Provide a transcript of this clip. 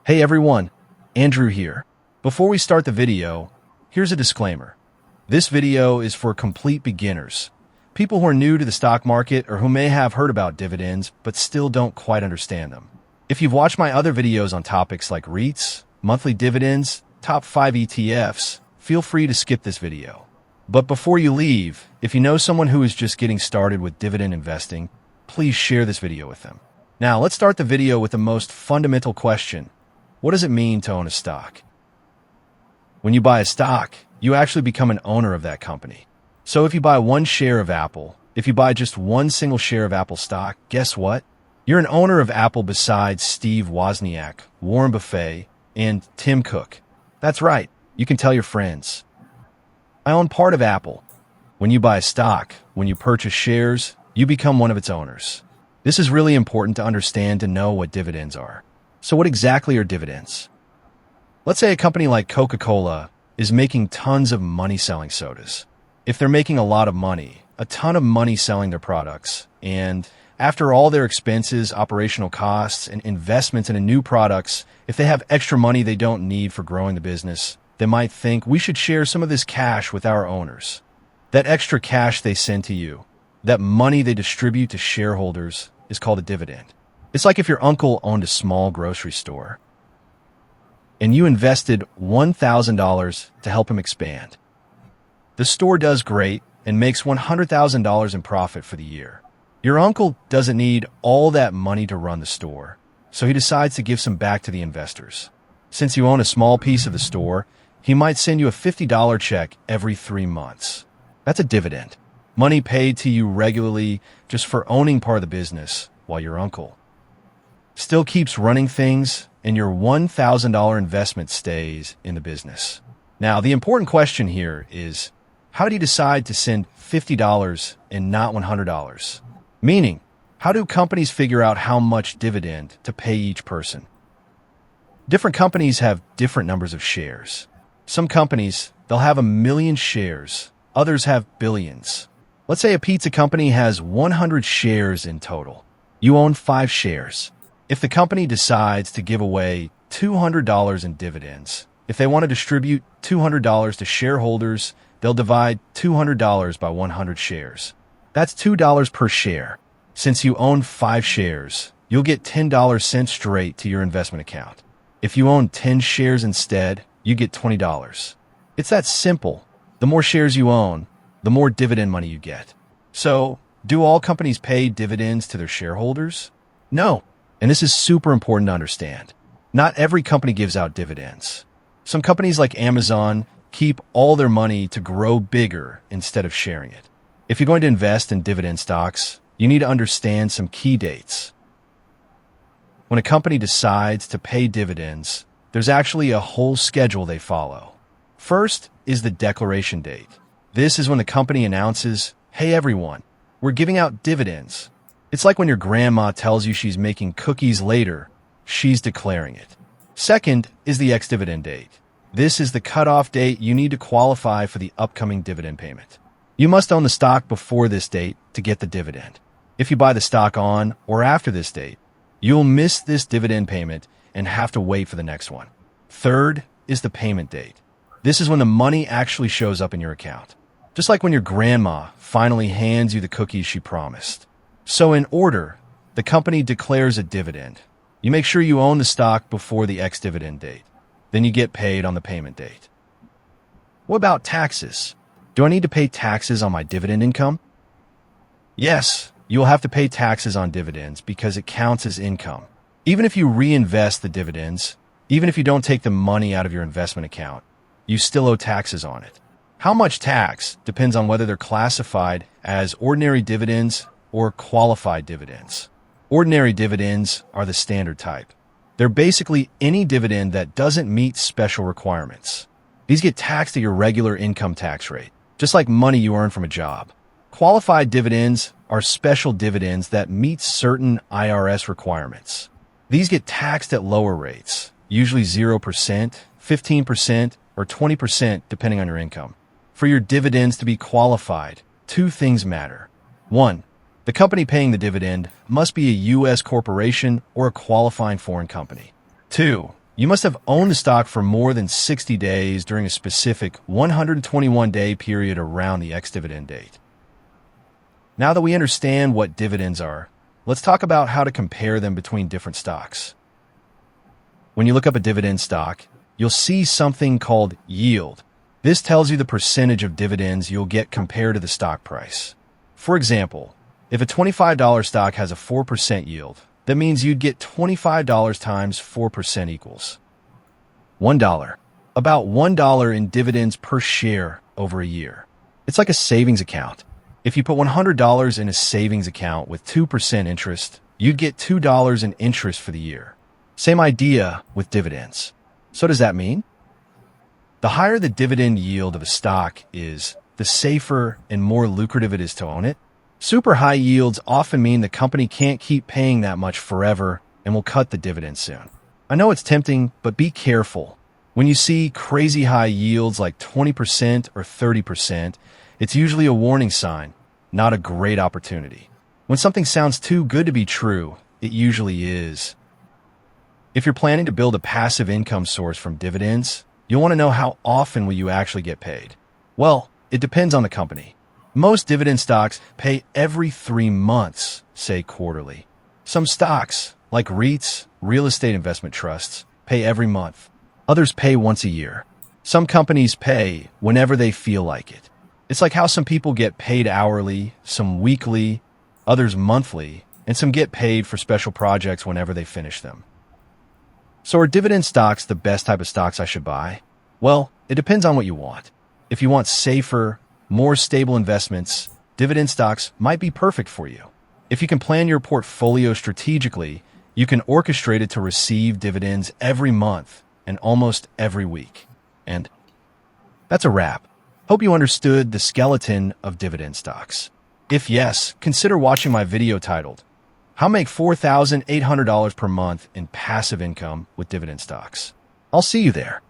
Hey everyone, Andrew here. Before we start the video, here's a disclaimer. This video is for complete beginners, people who are new to the stock market or who may have heard about dividends but still don't quite understand them. If you've watched my other videos on topics like REITs, monthly dividends, top 5 ETFs, feel free to skip this video. But before you leave, if you know someone who is just getting started with dividend investing, please share this video with them. Now, let's start the video with the most fundamental question. What does it mean to own a stock? When you buy a stock, you actually become an owner of that company. So if you buy one share of Apple, if you buy just one single share of Apple stock, guess what? You're an owner of Apple besides Steve Wozniak, Warren Buffett, and Tim Cook. That's right, you can tell your friends. I own part of Apple. When you buy a stock, when you purchase shares, you become one of its owners. This is really important to understand to know what dividends are. So what exactly are dividends? Let's say a company like Coca-Cola is making tons of money selling sodas. If they're making a lot of money, a ton of money selling their products, and after all their expenses, operational costs, and investments into new products, if they have extra money they don't need for growing the business, they might think we should share some of this cash with our owners. That extra cash they send to you, that money they distribute to shareholders, is called a dividend. It's like if your uncle owned a small grocery store and you invested $1,000 to help him expand. The store does great and makes $100,000 in profit for the year. Your uncle doesn't need all that money to run the store, so he decides to give some back to the investors. Since you own a small piece of the store, he might send you a $50 check every 3 months. That's a dividend. Money paid to you regularly just for owning part of the business while your uncle still keeps running things and your $1,000 investment stays in the business. Now, the important question here is, how do you decide to send $50 and not $100? Meaning, how do companies figure out how much dividend to pay each person? Different companies have different numbers of shares. Some companies, they'll have 1 million shares. Others have billions. Let's say a pizza company has 100 shares in total. You own 5 shares. If the company decides to give away $200 in dividends, if they want to distribute $200 to shareholders, they'll divide $200 by 100 shares. That's $2 per share. Since you own 5 shares, you'll get $10 sent straight to your investment account. If you own 10 shares instead, you get $20. It's that simple. The more shares you own, the more dividend money you get. So, do all companies pay dividends to their shareholders? No. And this is super important to understand. Not every company gives out dividends. Some companies like Amazon keep all their money to grow bigger instead of sharing it. If you're going to invest in dividend stocks, you need to understand some key dates. When a company decides to pay dividends, there's actually a whole schedule they follow. First is the declaration date. This is when the company announces, hey everyone, we're giving out dividends. It's like when your grandma tells you she's making cookies later, she's declaring it. Second is the ex-dividend date. This is the cutoff date you need to qualify for the upcoming dividend payment. You must own the stock before this date to get the dividend. If you buy the stock on or after this date, you'll miss this dividend payment and have to wait for the next one. Third is the payment date. This is when the money actually shows up in your account. Just like when your grandma finally hands you the cookies she promised. So in order, the company declares a dividend. You make sure you own the stock before the ex-dividend date. Then you get paid on the payment date. What about taxes? Do I need to pay taxes on my dividend income? Yes, you'll have to pay taxes on dividends because it counts as income. Even if you reinvest the dividends, even if you don't take the money out of your investment account, you still owe taxes on it. How much tax depends on whether they're classified as ordinary dividends or qualified dividends. Ordinary dividends are the standard type. They're basically any dividend that doesn't meet special requirements. These get taxed at your regular income tax rate, just like money you earn from a job. Qualified dividends are special dividends that meet certain IRS requirements. These get taxed at lower rates, usually 0%, 15%, or 20% depending on your income. For your dividends to be qualified, 2 things matter. 1, the company paying the dividend must be a U.S. corporation or a qualifying foreign company. 2, You must have owned the stock for more than 60 days during a specific 121-day period around the ex-dividend date. Now that we understand what dividends are, let's talk about how to compare them between different stocks. When you look up a dividend stock, you'll see something called yield. This tells you the percentage of dividends you'll get compared to the stock price. For example, if a $25 stock has a 4% yield, that means you'd get $25 times 4% equals $1. About $1 in dividends per share over a year. It's like a savings account. If you put $100 in a savings account with 2% interest, you'd get $2 in interest for the year. Same idea with dividends. So does that mean? The higher the dividend yield of a stock is, the safer and more lucrative it is to own it. Super high yields often mean the company can't keep paying that much forever and will cut the dividend soon. I know it's tempting, but be careful. When you see crazy high yields like 20% or 30%, it's usually a warning sign, not a great opportunity. When something sounds too good to be true, it usually is. If you're planning to build a passive income source from dividends, you'll want to know how often will you actually get paid. Well, it depends on the company. Most dividend stocks pay every 3 months, say quarterly. Some stocks, like REITs, real estate investment trusts, pay every month. Others pay once a year. Some companies pay whenever they feel like it. It's like how some people get paid hourly, some weekly, others monthly, and some get paid for special projects whenever they finish them. So are dividend stocks the best type of stocks I should buy? Well, it depends on what you want. If you want safer, more stable investments, dividend stocks might be perfect for you. If you can plan your portfolio strategically, you can orchestrate it to receive dividends every month and almost every week. And that's a wrap. Hope you understood the skeleton of dividend stocks. If yes, consider watching my video titled, How Make $4,800 per Month in Passive Income with Dividend Stocks. I'll see you there.